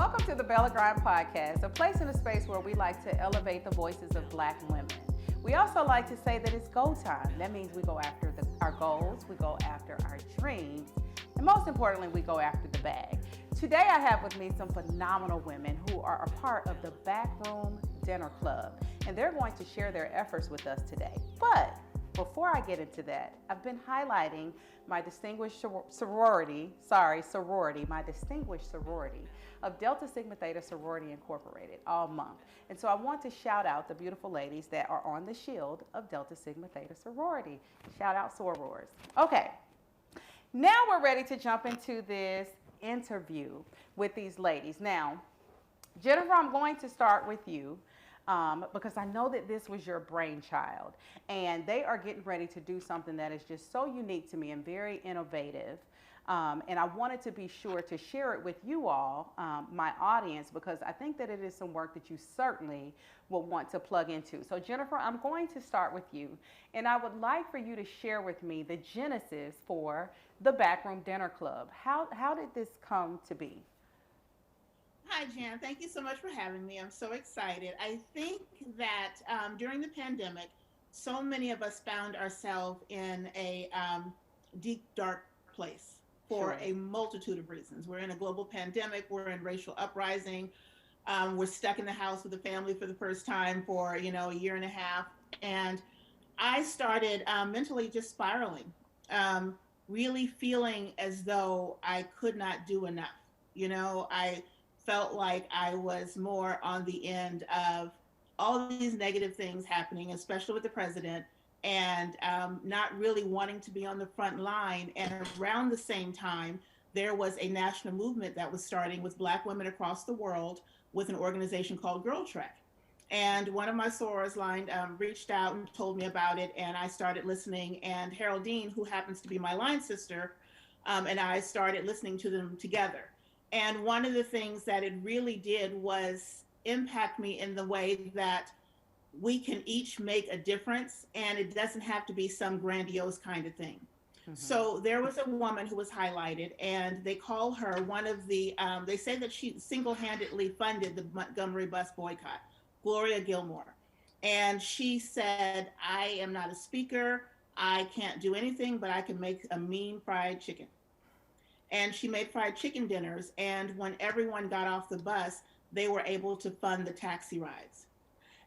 Welcome to the Bella Grind Podcast, a place and a space where we like to elevate the voices of Black women. We also like to say that it's go time. That means we go after our goals, we go after our dreams, and most importantly, we go after the bag. Today I have with me some phenomenal women who are a part of the Bakroom Dinner Club, and they're going to share their efforts with us today. But before I get into that, I've been highlighting my distinguished sorority of Delta Sigma Theta Sorority Incorporated all month. And so I want to shout out the beautiful ladies that are on the shield of Delta Sigma Theta Sorority. Shout out sorors. Okay, now we're ready to jump into this interview with these ladies. Now, Jennifer, I'm going to start with you. Because I know that this was your brainchild, and they are getting ready to do something that is just so unique to me and very innovative. And I wanted to be sure to share it with you all, my audience, because I think that it is some work that you certainly will want to plug into. So Jennifer, I'm going to start with you, and I would like for you to share with me the genesis for the Bakroom Dinner Club. How did this come to be? Hi, Jan. Thank you so much for having me. I'm so excited. I think that during the pandemic, so many of us found ourselves in a deep, dark place for a multitude of reasons. We're in a global pandemic. We're in racial uprising. We're stuck in the house with the family for the first time for, a year and a half. And I started mentally just spiraling, really feeling as though I could not do enough. I felt like I was more on the end of all these negative things happening, especially with the president, and not really wanting to be on the front line. And around the same time, there was a national movement that was starting with Black women across the world with an organization called Girl Trek. And one of my sorors reached out and told me about it, and I started listening. And HAROLDEEN, who happens to be my line sister, and I started listening to them together. And one of the things that it really did was impact me in the way that we can each make a difference, and it doesn't have to be some grandiose kind of thing. Mm-hmm. So there was a woman who was highlighted, and they call her one of the, they say that she single-handedly funded the Montgomery bus boycott, Gloria Gilmore. And she said, I am not a speaker, I can't do anything, but I can make a mean fried chicken. And she made fried chicken dinners, and when everyone got off the bus, they were able to fund the taxi rides.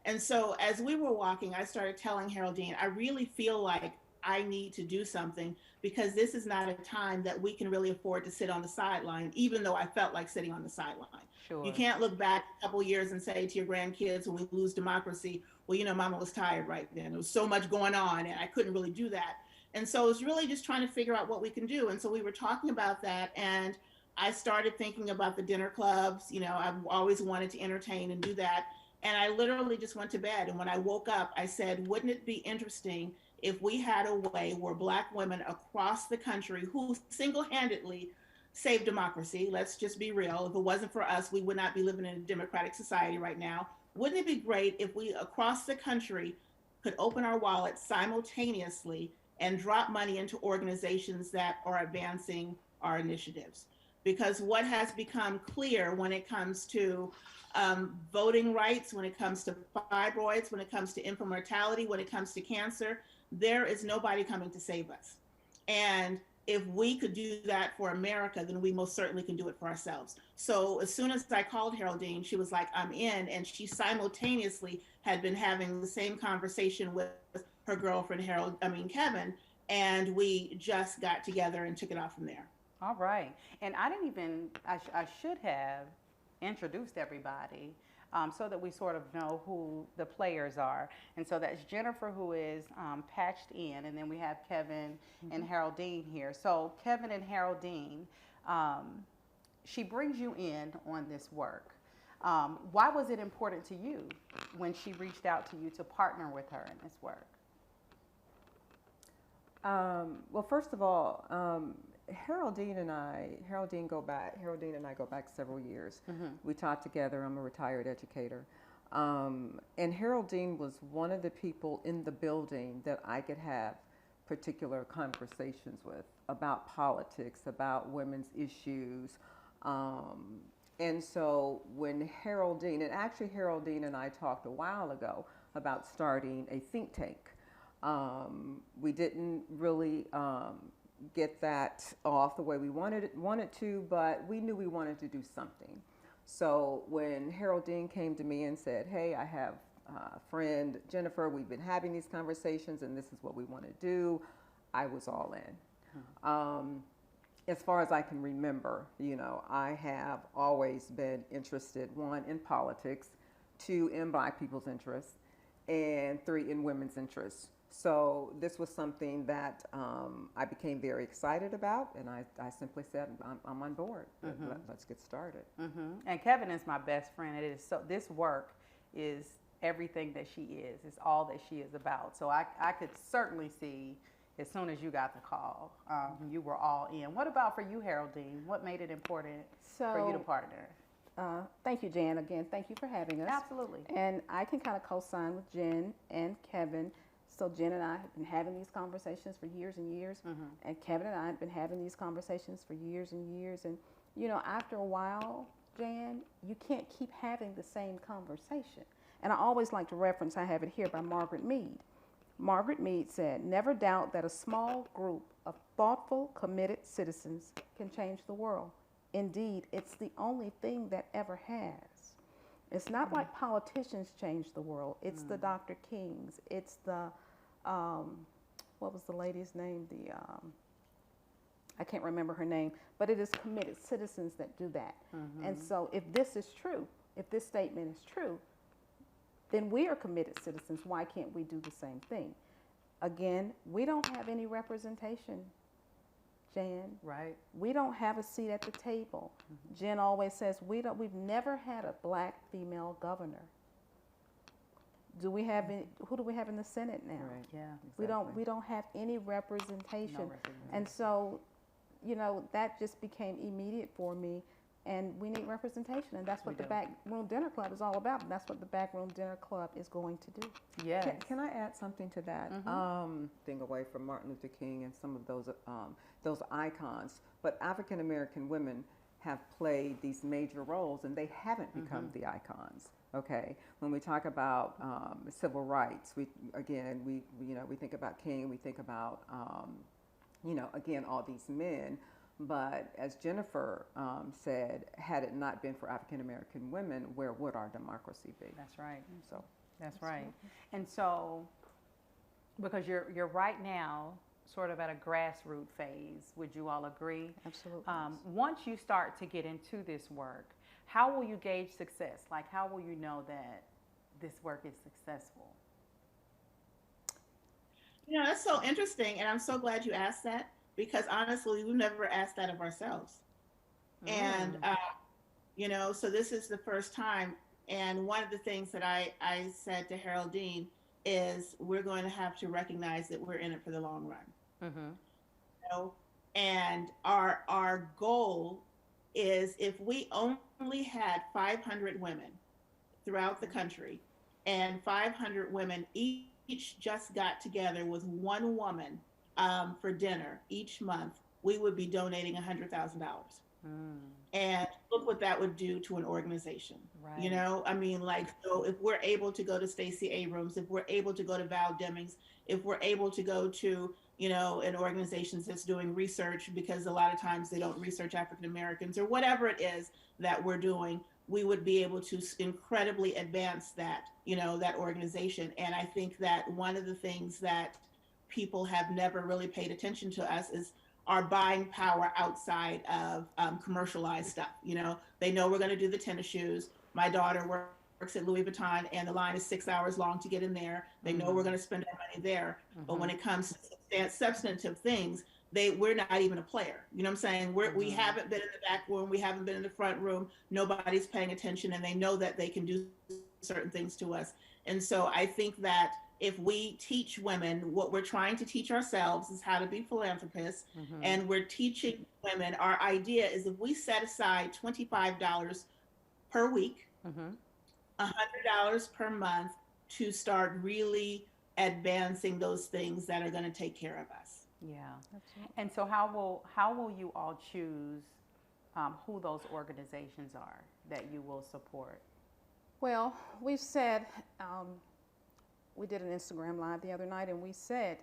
And so as we were walking, I started telling HAROLDEEN, I really feel like I need to do something, because this is not a time that we can really afford to sit on the sideline, even though I felt like sitting on the sideline. Sure. You can't look back a couple of years and say to your grandkids when we lose democracy, well, Mama was tired right then. There was so much going on, and I couldn't really do that. And so it was really just trying to figure out what we can do. And so we were talking about that, and I started thinking about the dinner clubs. I've always wanted to entertain and do that. And I literally just went to bed. And when I woke up, I said, wouldn't it be interesting if we had a way where Black women across the country who single-handedly saved democracy, let's just be real, if it wasn't for us, we would not be living in a democratic society right now. Wouldn't it be great if we across the country could open our wallets simultaneously and drop money into organizations that are advancing our initiatives? Because what has become clear when it comes to voting rights, when it comes to fibroids, when it comes to infant mortality, when it comes to cancer, there is nobody coming to save us. And if we could do that for America, then we most certainly can do it for ourselves. So as soon as I called HAROLDEEN, she was like, I'm in. And she simultaneously had been having the same conversation with her girlfriend, KEVEN, and we just got together and took it off from there. All right. And I should have introduced everybody so that we sort of know who the players are. And so that's Jennifer, who is patched in, and then we have KEVEN and HAROLDEEN here. So KEVEN and HAROLDEEN, she brings you in on this work. Why was it important to you when she reached out to you to partner with her in this work? Well, first of all, HAROLDEEN and I go back several years. Mm-hmm. We taught together. I'm a retired educator. And HAROLDEEN was one of the people in the building that I could have particular conversations with about politics, about women's issues, And so when Haroldeen, and actually Haroldeen and I talked a while ago about starting a think tank. We didn't really get that off the way we wanted to, but we knew we wanted to do something. So when Haroldeen came to me and said, hey, I have a friend, Jennifer, we've been having these conversations and this is what we want to do, I was all in. As far as I can remember, you know, I have always been interested, 1, in politics, 2, in Black people's interests, and 3, in women's interests. So this was something that I became very excited about, and I simply said, I'm on board. Let's get started. And KEVEN is my best friend. It is so. This work is everything that she is. It's all that she is about. So I could certainly see, as soon as you got the call, you were all in. What about for you, Haroldeen? What made it important for you to partner? Thank you, Jan. Again, thank you for having us. Absolutely. And I can kind of co-sign with Jen and KEVEN. So Jen and I have been having these conversations for years and years, and KEVEN and I have been having these conversations for years and years. And, you know, after a while, Jan, you can't keep having the same conversation. And I always like to reference, I have it here, by Margaret Mead. Margaret Mead said, never doubt that a small group of thoughtful, committed citizens can change the world. Indeed, it's the only thing that ever has. It's not like politicians change the world. It's the Dr. Kings. It's the, what was the lady's name? I can't remember her name, but it is committed citizens that do that. And so if this is true, if this statement is true, then we are committed citizens. Why can't we do the same thing? Again, we don't have any representation, Jan. Right. We don't have a seat at the table. Jen always says we've never had a Black female governor. Do we have any, who do we have in the Senate now? Right. Yeah. Exactly. We don't have any representation. No recognition. And so, you know, that just became immediate for me. And we need representation, and that's what the Bak Room Dinner Club is all about. And that's what the Bak Room Dinner Club is going to do. Yes. Can I add something to that? Thing away from Martin Luther King and some of those icons, but African American women have played these major roles, and they haven't become the icons. Okay, when we talk about civil rights, we think about King, we think about again, all these men. But as Jennifer said, had it not been for African American women, where would our democracy be? That's right. So that's right. And so, because you're right now sort of at a grassroots phase, would you all agree? Absolutely. Once you start to get into this work, how will you gauge success? Like, how will you know that this work is successful? You know, that's so interesting, and I'm so glad you asked that, because honestly, we've never asked that of ourselves. And, so this is the first time. And one of the things that I said to Haroldeen is we're going to have to recognize that we're in it for the long run. And our goal is, if we only had 500 women throughout the country, and 500 women each just got together with one woman for dinner each month, we would be donating $100,000. And look what that would do to an organization. Right. You know, I mean, like, so if we're able to go to Stacey Abrams, if we're able to go to Val Demings, if we're able to go to, an organization that's doing research, because a lot of times they don't research African Americans, or whatever it is that we're doing, we would be able to incredibly advance that, that organization. And I think that one of the things that people have never really paid attention to us is our buying power outside of commercialized stuff. They know we're going to do the tennis shoes. My daughter works at Louis Vuitton, and the line is 6 hours long to get in there. They know we're going to spend our money there. But when it comes to substantive things, we're not even a player. You know what I'm saying? We haven't been in the back room. We haven't been in the front room. Nobody's paying attention, and they know that they can do certain things to us. And so I think that if we teach women what we're trying to teach ourselves is how to be philanthropists, and we're teaching women, our idea is, if we set aside $25 per week, $100 per month, to start really advancing those things that are going to take care of us. Yeah. And so how will you all choose who those organizations are that you will support? Well, we've said, we did an Instagram Live the other night, and we said,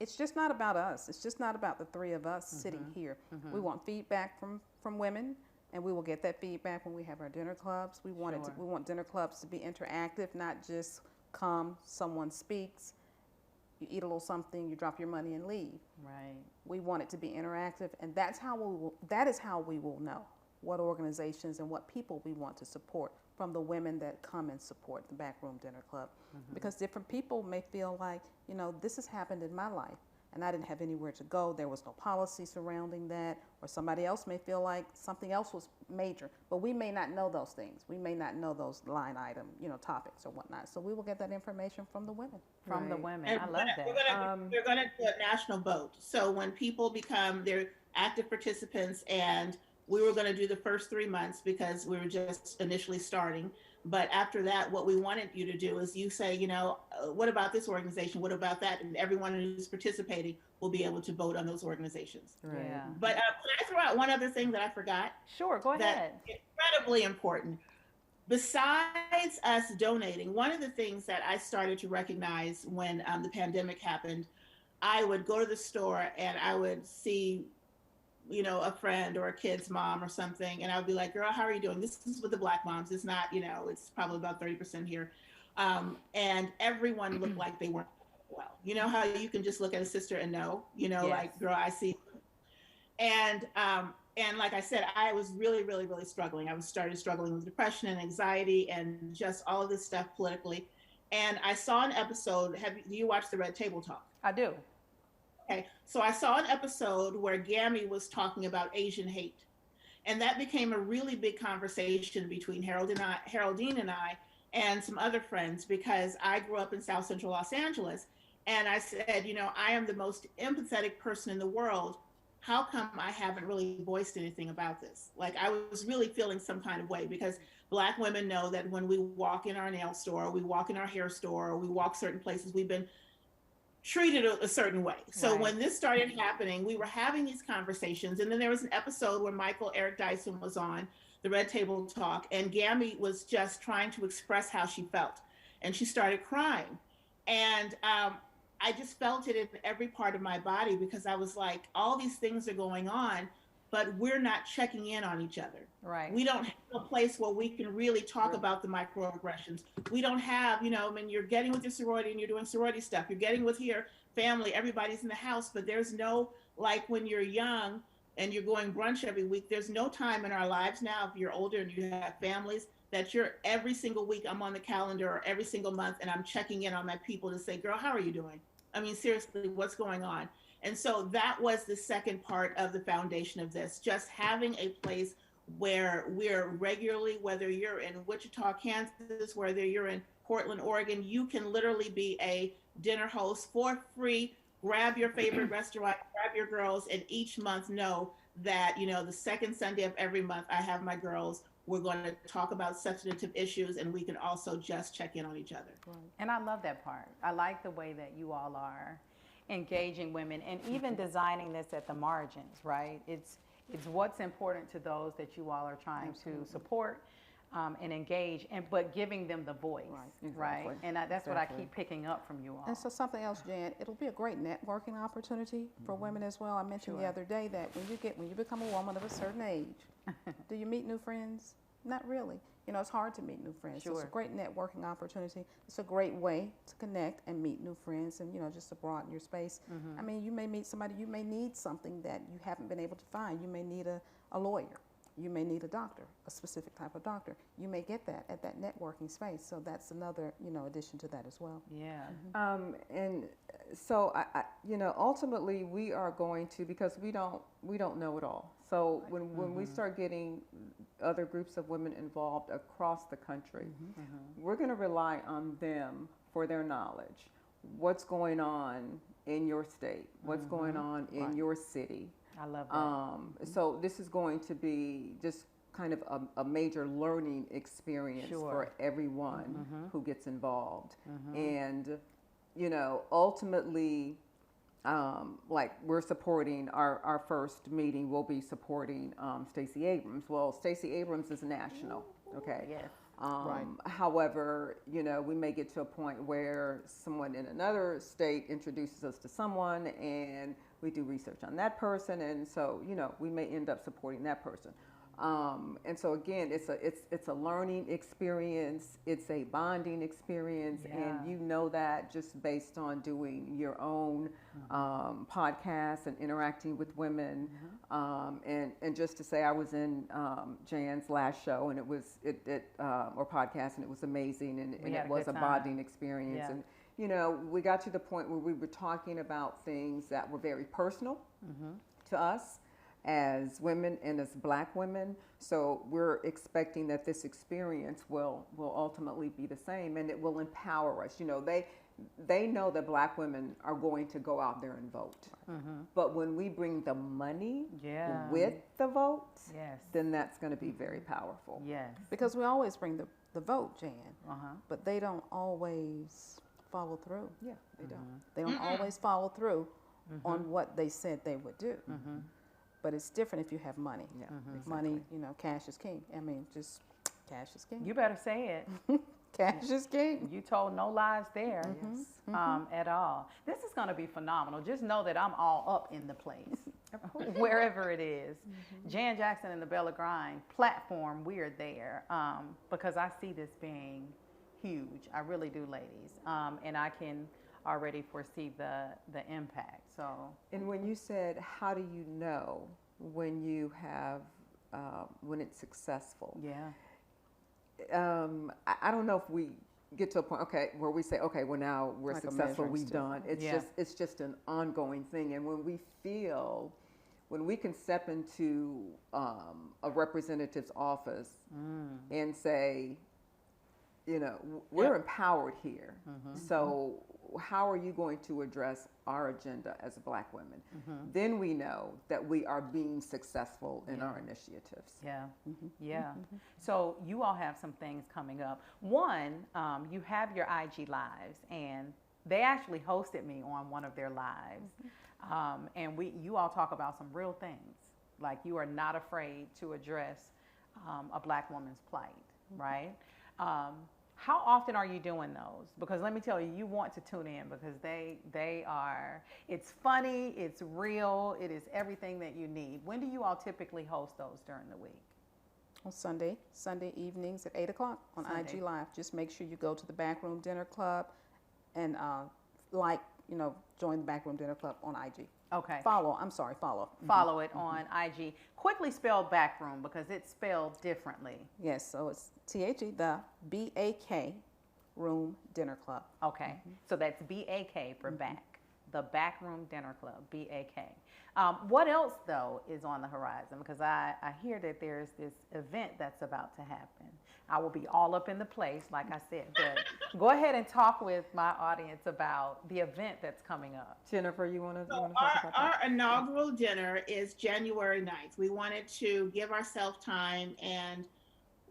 it's just not about us. It's just not about the three of us sitting here. We want feedback from women, and we will get that feedback when we have our dinner clubs. We want we want dinner clubs to be interactive, not just come, someone speaks, you eat a little something, you drop your money and leave. Right. We want it to be interactive, and that is how we will know what organizations and what people we want to support from the women that come and support the Bakroom Dinner Club. Because different people may feel like, you know, this has happened in my life and I didn't have anywhere to go. There was no policy surrounding that, or somebody else may feel like something else was major, but we may not know those things. We may not know those line item, you know, topics or whatnot. So we will get that information from the women. From the women. And I love that. We're going to do a national vote. So when people become their active participants, and we were going to do the first 3 months because we were just initially starting. But after that, what we wanted you to do is you say, you know, what about this organization? What about that? And everyone who's participating will be able to vote on those organizations. Right. Yeah. But can I throw out one other thing that I forgot? Sure, go ahead. That's incredibly important. Besides us donating, one of the things that I started to recognize when the pandemic happened, I would go to the store and I would see, you know, a friend or a kid's mom or something, and I would be like, girl, how are you doing? This is with the Black moms. It's not, you know, it's probably about 30% here. And everyone looked like they weren't well. You know how you can just look at a sister and know, you know, like, girl, I see. And like I said, I was really, really, really struggling. I started struggling with depression and anxiety and just all of this stuff politically. And I saw an episode. Do you watch the Red Table Talk? I do. Okay, so I saw an episode where Gammy was talking about Asian hate, and that became a really big conversation between Haroldeen and I and some other friends, because I grew up in South Central Los Angeles, and I said, you know, I am the most empathetic person in the world. How come I haven't really voiced anything about this? Like, I was really feeling some kind of way, because Black women know that when we walk in our nail store, we walk in our hair store, or we walk certain places, we've been treated a certain way. So when this started happening, we were having these conversations. And then there was an episode where Michael Eric Dyson was on the Red Table Talk, and Gammy was just trying to express how she felt. And she started crying. And I just felt it in every part of my body, because I was like, all these things are going on, but we're not checking in on each other. Right. We don't have a place where we can really talk about the microaggressions. We don't have, you know, I mean, you're getting with your sorority and you're doing sorority stuff. You're getting with your family, everybody's in the house, but there's no, like when you're young and you're going brunch every week, there's no time in our lives now, if you're older and you have families, that you're every single week I'm on the calendar, or every single month, and I'm checking in on my people to say, girl, how are you doing? I mean, seriously, what's going on? And so that was the second part of the foundation of this, just having a place where we're regularly, whether you're in Wichita, Kansas, whether you're in Portland, Oregon, you can literally be a dinner host for free. Grab your favorite restaurant, grab your girls, and each month know that, you know, the second Sunday of every month, I have my girls. We're going to talk about substantive issues, and we can also just check in on each other. And I love that part. I like the way that you all are engaging women, and even designing this at the margins, right? It's what's important to those that you all are trying to support and engage, but giving them the voice, right? And that's what I keep picking up from you all. And so something else, Jan, it'll be a great networking opportunity for women as well. I mentioned the other day that when you become a woman of a certain age, do you meet new friends? Not really. You know, it's hard to meet new friends. So it's a great networking opportunity. It's a great way to connect and meet new friends, and, you know, just to broaden your space. I mean, you may meet somebody, you may need something that you haven't been able to find. You may need a lawyer. You may need a doctor, a specific type of doctor. You may get that at that networking space. So that's another, you know, addition to that as well. Yeah. And so I you know, ultimately we are going to, because we don't know it all. So when we start getting other groups of women involved across the country, we're going to rely on them for their knowledge. What's going on in your state? What's going on in your city? I love that. So this is going to be just kind of a major learning experience for everyone who gets involved. And, you know, ultimately, like we're supporting our first meeting, we'll be supporting Stacey Abrams. Well, Stacey Abrams is national, okay? Yes. Right. However, you know, we may get to a point where someone in another state introduces us to someone and we do research on that person, and so, you know, we may end up supporting that person. And so again, it's a learning experience, it's a bonding experience, and you know that just based on doing your own podcasts and interacting with women. And just to say, I was in Jan's last show, and it was or podcast, and it was amazing, and it was a bonding experience. Yeah. And you know, we got to the point where we were talking about things that were very personal to us as women and as Black women. So we're expecting that this experience will ultimately be the same, and it will empower us. You know, they know that Black women are going to go out there and vote. But when we bring the money with the vote, then that's going to be very powerful. Yes. Because we always bring the vote, Jan, but they don't always follow through. Yeah, they don't. They don't always follow through on what they said they would do. But it's different if you have money. Yeah, Money, you know, cash is king. I mean, just cash is king. You better say it. Cash is king. You told no lies there at all. This is going to be phenomenal. Just know that I'm all up in the place, wherever it is. Jan Jackson and the Bella Grind platform, we are there because I see this being huge. I really do, ladies. And I can already foresee the impact. So, and when you said, how do you know when you have when it's successful? I don't know if we get to a point, okay, where we say, okay, well now we're Like a successful, measuring we've stick. done. It's just an ongoing thing. And when we can step into a representative's office and say, you know, we're empowered here. So how are you going to address our agenda as Black women? Then we know that we are being successful in our initiatives. So you all have some things coming up. One, you have your IG lives, and they actually hosted me on one of their lives. And you all talk about some real things. Like, you are not afraid to address a Black woman's plight, right? How often are you doing those? Because let me tell you, you want to tune in because they are, it's funny, it's real, it is everything that you need. When do you all typically host those during the week? On Sunday evenings at 8 o'clock on IG Live. Just make sure you go to the Bak Room Dinner Club and join the Bak Room Dinner Club on IG. Okay. Follow Follow it on IG. Quickly spell Bakroom because it's spelled differently. Yes, so it's THE, the BAK Room Dinner Club. Okay, so that's BAK for back. The Bak Room Dinner Club, BAK. What else, though, is on the horizon? Because I hear that there's this event that's about to happen. I will be all up in the place, like I said, but go ahead and talk with my audience about the event that's coming up. Jennifer, you want to talk about that? Our inaugural dinner is January 9th. We wanted to give ourselves time, and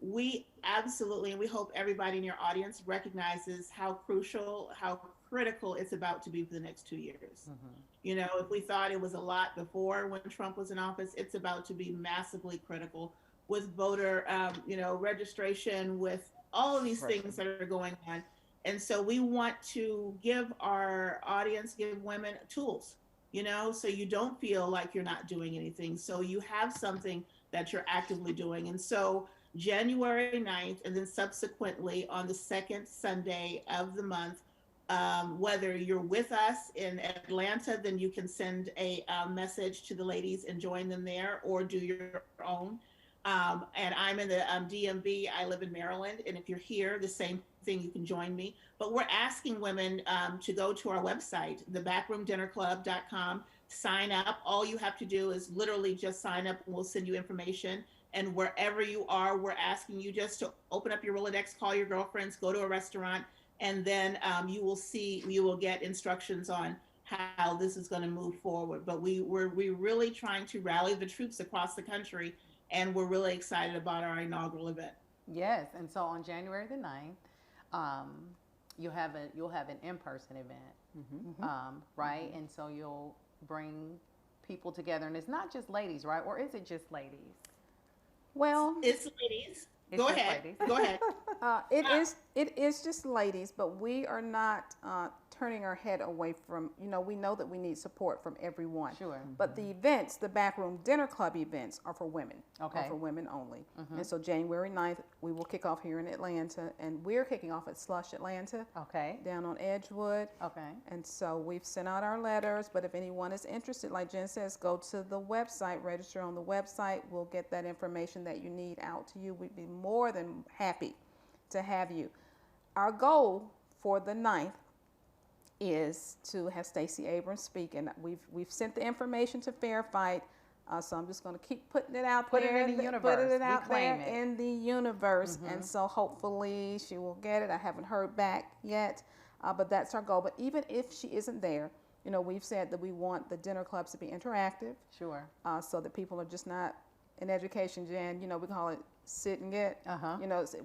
we absolutely, and we hope everybody in your audience recognizes how critical it's about to be for the next 2 years. You know, if we thought it was a lot before when Trump was in office, it's about to be massively critical with voter, registration, with all of these things that are going on. And so we want to give our audience, give women tools, so you don't feel like you're not doing anything. So you have something that you're actively doing. And so January 9th, and then subsequently on the second Sunday of the month, whether you're with us in Atlanta, then you can send a message to the ladies and join them there, or do your own. And I'm in the DMV. I live in Maryland. And if you're here, the same thing, you can join me. But we're asking women to go to our website, thebakroomdinnerclub.com, sign up. All you have to do is literally just sign up, and we'll send you information. And wherever you are, we're asking you just to open up your Rolodex, call your girlfriends, go to a restaurant, and then you will get instructions on how this is going to move forward. But we're really trying to rally the troops across the country, and we're really excited about our inaugural event. Yes, and so on January the 9th, you'll have an in-person event, right? And so you'll bring people together, and it's not just ladies, right? Or is it just ladies? Well, It's ladies. It's Go just ahead. ladies. Go ahead. it is just ladies, but we are not turning our head away from, we know that we need support from everyone. Sure. But the events, the Bakroom Dinner Club events, are for women. Okay. Are for women only. And so January 9th, we will kick off here in Atlanta, and we're kicking off at Slush Atlanta. Okay. Down on Edgewood. Okay. And so we've sent out our letters, but if anyone is interested, like Jen says, go to the website, register on the website. We'll get that information that you need out to you. We'd be more than happy to have you. Our goal for the 9th is to have Stacey Abrams speak, and we've sent the information to Fair Fight, so I'm just going to keep putting it out there. Put it in the universe. Put it out We claim there it. in the universe, and so hopefully she will get it. I haven't heard back yet, but that's our goal. But even if she isn't there, we've said that we want the dinner clubs to be interactive, Sure. so that people are just not in education, Jan. We call it sit and get.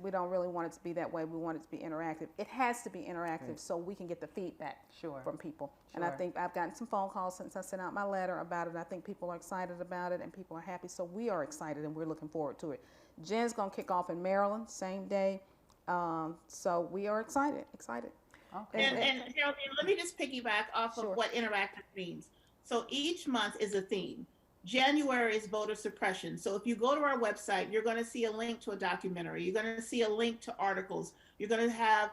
We don't really want it to be that way. We want it to be interactive. It has to be interactive so we can get the feedback Sure. from people. And I Sure. think I've gotten some phone calls since I sent out my letter about it. I think people are excited about it and people are happy. So we are excited and we're looking forward to it. Jen's going to kick off in Maryland, same day. So we are excited. Okay. And Geraldine, let me just piggyback off Sure. of what interactive means. So each month is a theme. January is voter suppression. So if you go to our website, you're going to see a link to a documentary. You're going to see a link to articles. You're going to have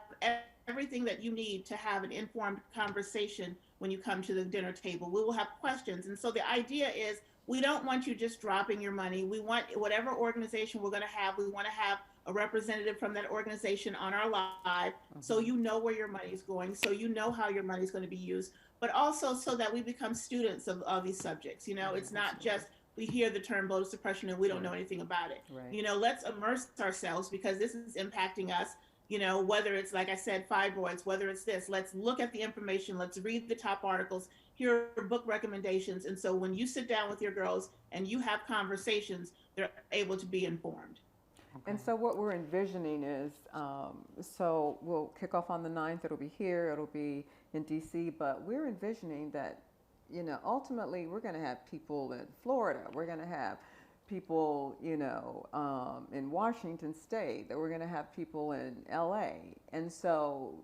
everything that you need to have an informed conversation when you come to the dinner table. We will have questions. And so the idea is we don't want you just dropping your money. We want whatever organization we're going to have, we want to have a representative from that organization on our live, so you know where your money is going, so you know how your money is going to be used, but also so that we become students of these subjects. It's not just we hear the term voter suppression and we don't know anything about it. Right. Let's immerse ourselves because this is impacting us. Whether it's, like I said, fibroids, whether it's this, let's look at the information, let's read the top articles, here are book recommendations. And so when you sit down with your girls and you have conversations, they're able to be informed. And so what we're envisioning is, so we'll kick off on the 9th. It'll be here. It'll be in DC. But we're envisioning that, ultimately we're going to have people in Florida. We're going to have people, in Washington State. That we're going to have people in LA. And so,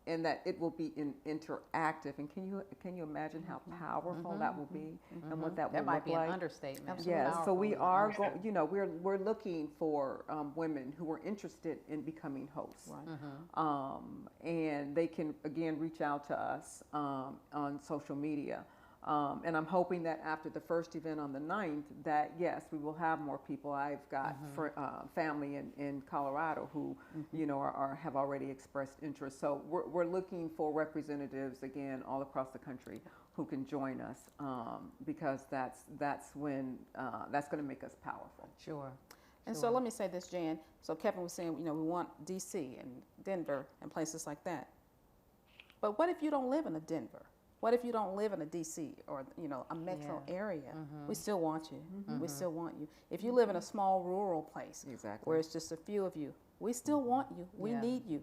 and that it will be interactive. And can you imagine how powerful that will be and what that will look like? That might be an understatement. Yes, so we are going, we're looking for women who are interested in becoming hosts. Right. And they can, again, reach out to us on social media. And I'm hoping that after the first event on the 9th, that yes, we will have more people. I've got family in Colorado who, have already expressed interest. So we're looking for representatives, again, all across the country who can join us, because that's when that's going to make us powerful. Sure. And so let me say this, Jan. So Kevin was saying, we want DC and Denver and places like that. But what if you don't live in a Denver? What if you don't live in a DC or, a metro area? We still want you. We still want you. If you live in a small rural place where it's just a few of you, we still want you. We need you.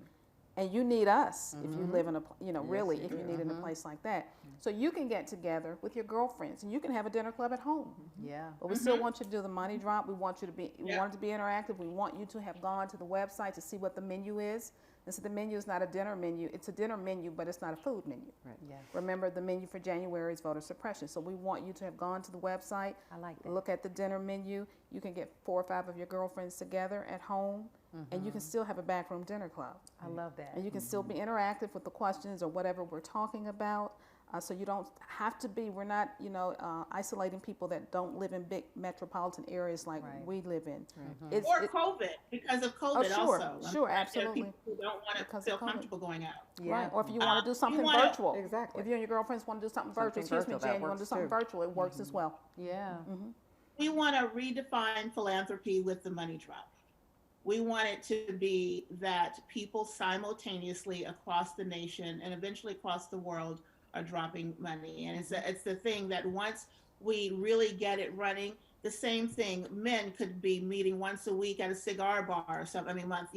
And you need us if you live in a, really, if you need in a place like that. So you can get together with your girlfriends and you can have a dinner club at home. Yeah. But we still want you to do the money drop. We want you to be, we want it to be interactive. We want you to have gone to the website to see what the menu is. And so the menu is not a dinner menu. It's a dinner menu, but it's not a food menu. Right. Yes. Remember, the menu for January is voter suppression. So we want you to have gone to the website. I like that. Look at the dinner menu. You can get 4 or 5 of your girlfriends together at home, and you can still have a backroom dinner club. I love that. And you can still be interactive with the questions or whatever we're talking about. So you don't have to be, we're not, isolating people that don't live in big metropolitan areas like we live in. Right. Or COVID, because of COVID sure, also. sure, There are absolutely. people who don't want to Because feel of COVID. comfortable going out. Right. Or if you want to do something wanna- virtual. Exactly. If you and your girlfriends want to do something virtual, Something excuse me, virtual, that Jan, you want to do works something too. virtual, it works as well. Yeah. We want to redefine philanthropy with the money drop. We want it to be that people simultaneously across the nation and eventually across the world are dropping money. And it's the thing that once we really get it running, the same thing. Men could be meeting once a week at a cigar bar or something, I mean, month,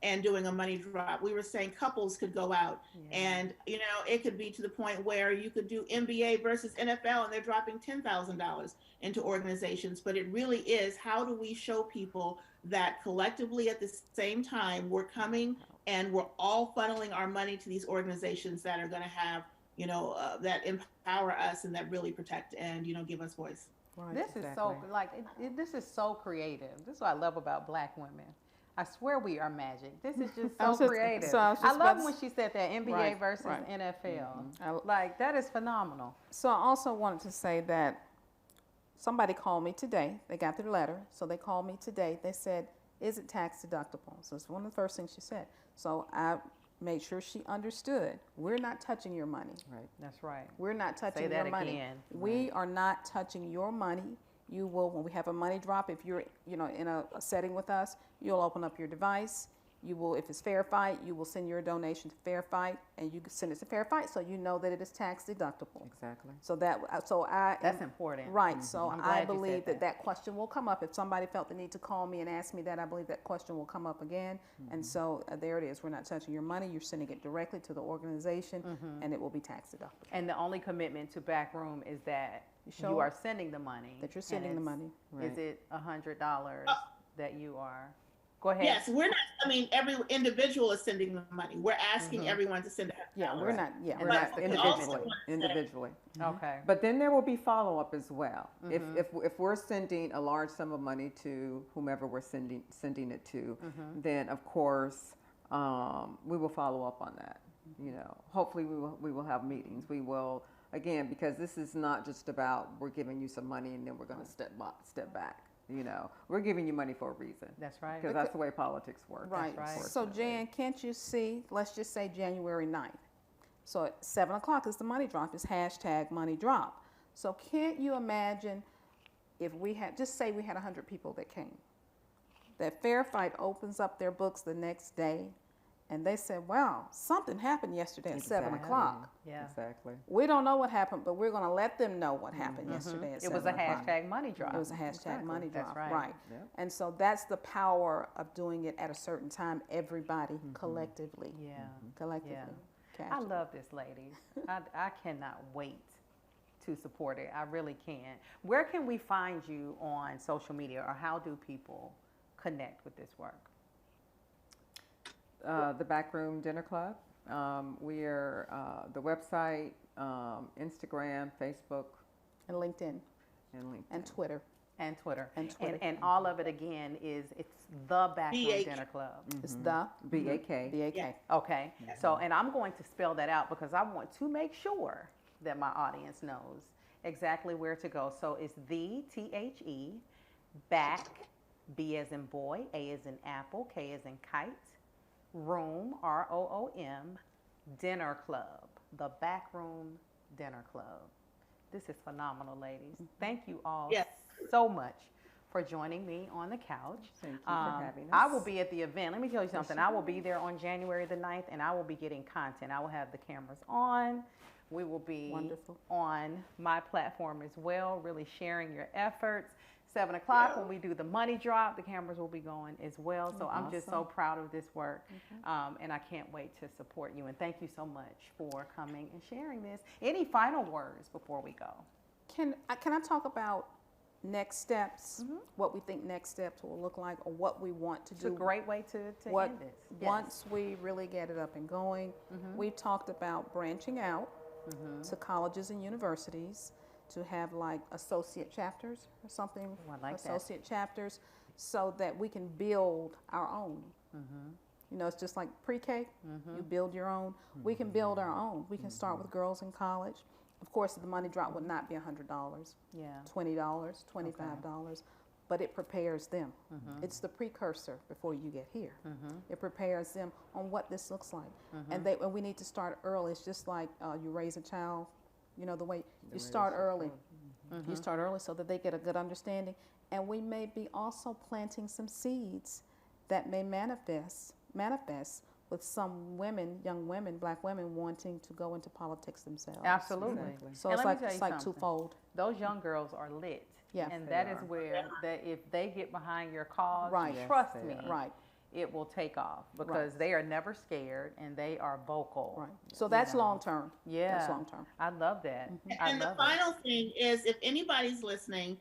and doing a money drop. We were saying couples could go out and, it could be to the point where you could do NBA versus NFL and they're dropping $10,000 into organizations. But it really is, how do we show people that collectively at the same time we're coming and we're all funneling our money to these organizations that are going to have, that empower us and that really protect and, give us voice. Right, This is so, this is so creative. This is what I love about Black women. I swear we are magic. This is just so creative. I love when she said that NBA versus NFL. Like, that is phenomenal. So I also wanted to say that somebody called me today. They got their letter, so they called me today. They said, is it tax deductible? So it's one of the first things she said. So I made sure she understood. We're not touching your money. Right. That's right. We're not touching Say that your money. again. We are not touching your money. You will, when we have a money drop, if you're, in a setting with us, you'll open up your device. You will, if it's Fair Fight, you will send your donation to Fair Fight, and you can send it to Fair Fight, so you know that it is tax deductible. Exactly. So that's important. Right. So I'm I glad you believe said that question will come up. If somebody felt the need to call me and ask me that, I believe that question will come up again. And so there it is. We're not touching your money. You're sending it directly to the organization, and it will be tax deductible. And the only commitment to Bak Room is that you are sending the money. That you're sending the money. Right. Is it $100 that you are? Go ahead. Yes, we're not, every individual is sending the money. We're asking everyone to send it. Yeah, we're not. Yeah, And we're that's not. the individually. Okay. But then there will be follow-up as well. If we're sending a large sum of money to whomever we're sending it to, then of course we will follow up on that. Hopefully we will have meetings. We will, again, because this is not just about we're giving you some money and then we're going to step back. We're giving you money for a reason. That's right. Because that's the way politics work. Right. That's right. So Jan, can't you see? Let's just say January 9th. So at 7 o'clock is the money drop. It's #money drop. So can't you imagine if we had, just say we had 100 people that came, that Fair Fight opens up their books the next day, and they said, wow, something happened yesterday at 7 o'clock. Yeah. Exactly. We don't know what happened, but we're going to let them know what happened yesterday at 7 It was a o'clock. #money drop. It was a #money drop. That's right. Yep. And so that's the power of doing it at a certain time, everybody collectively. Yeah. Collectively. Yeah. I Casually. love this, ladies. I cannot wait to support it. I really can. Where can we find you on social media, or how do people connect with this work? The Bakroom Dinner Club. We are the website, Instagram, Facebook, And LinkedIn and LinkedIn. and Twitter. And Twitter. And Twitter. And all of it, again, it's the Bakroom Dinner Club. It's the BAK. BAK. Yeah. Okay. So, and I'm going to spell that out because I want to make sure that my audience knows exactly where to go. So it's the THE, Bak, B as in boy, A as in apple, K as in kite, Room, ROOM, Dinner Club, the Bakroom Dinner Club. This is phenomenal, ladies. Thank you all so much for joining me on the couch. Thank you for having us. I will be at the event. Let me tell you something. I will be there on January the 9th, and I will be getting content. I will have the cameras on. We will be on my platform as well, really sharing your efforts. 7 o'clock when we do the money drop, the cameras will be going as well. So I'm just so proud of this work, and I can't wait to support you. And thank you so much for coming and sharing this. Any final words before we go? Can I talk about next steps, what we think next steps will look like, or what we want to do? It's a great way to end this. Yes. Once we really get it up and going, we've talked about branching out to colleges and universities, to have like associate chapters or something, associate chapters, so that we can build our own. It's just like pre-K, you build your own. We can build our own. We can start with girls in college. Of course, the money drop would not be $100, $20, $25, but it prepares them. It's the precursor before you get here. It prepares them on what this looks like. And we need to start early. It's just like you raise a child, the way you start early. You start early so that they get a good understanding. And we may be also planting some seeds that may manifest with some women, young women, Black women, wanting to go into politics themselves. Absolutely. Exactly. So And it's let me tell like you something. twofold. Those young girls are lit. Yeah. And they that is are. where that if they get behind your cause, Right. Yes, trust they me, are. Right. it will take off because they are never scared and they are vocal. Right. So that's know. long term. Yeah. That's long term. I love that. I And the love final thing is, if anybody's listening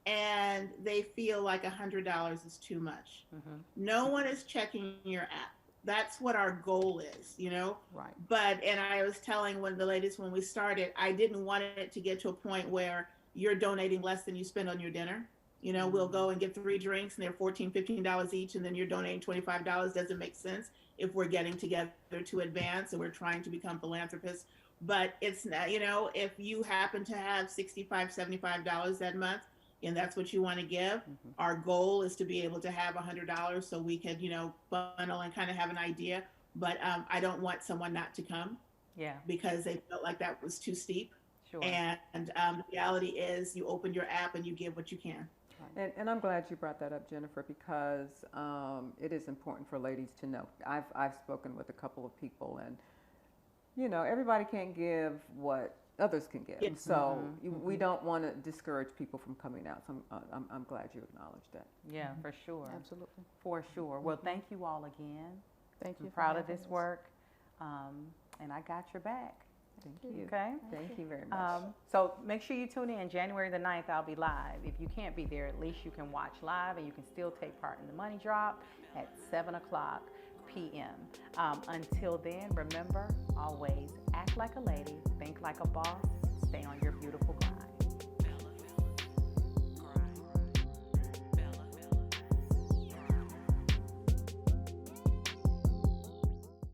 and they feel like $100 is too much, no one is checking your app. That's what our goal is, you know? Right. But, and I was telling one of the ladies when we started, I didn't want it to get to a point where you're donating less than you spend on your dinner. You know, we'll go and get 3 drinks and they're $14, $15 each, and then you're donating $25. Doesn't make sense if we're getting together to advance and we're trying to become philanthropists. But it's not, you know, if you happen to have $65, $75 that month, and that's what you want to give, our goal is to be able to have $100 so we could, you know, funnel and kind of have an idea. But I don't want someone not to come Yeah, because they felt like that was too steep. sure. And the reality is you open your app and you give what you can. And I'm glad you brought that up, Jennifer, because it is important for ladies to know. I've spoken with a couple of people, and you know, everybody can't give what others can give. Yes. So we don't want to discourage people from coming out. So I'm glad you acknowledged that. Yeah, for sure. Absolutely. For sure. Well, thank you all again. Thank you. I'm for proud of having this us. work. And I got your back. Thank you. Okay. Thank you very much. So make sure you tune in. January the 9th, I'll be live. If you can't be there, at least you can watch live and you can still take part in the money drop at 7 o'clock p.m. Until then, remember, always act like a lady, think like a boss, stay on your beautiful grind.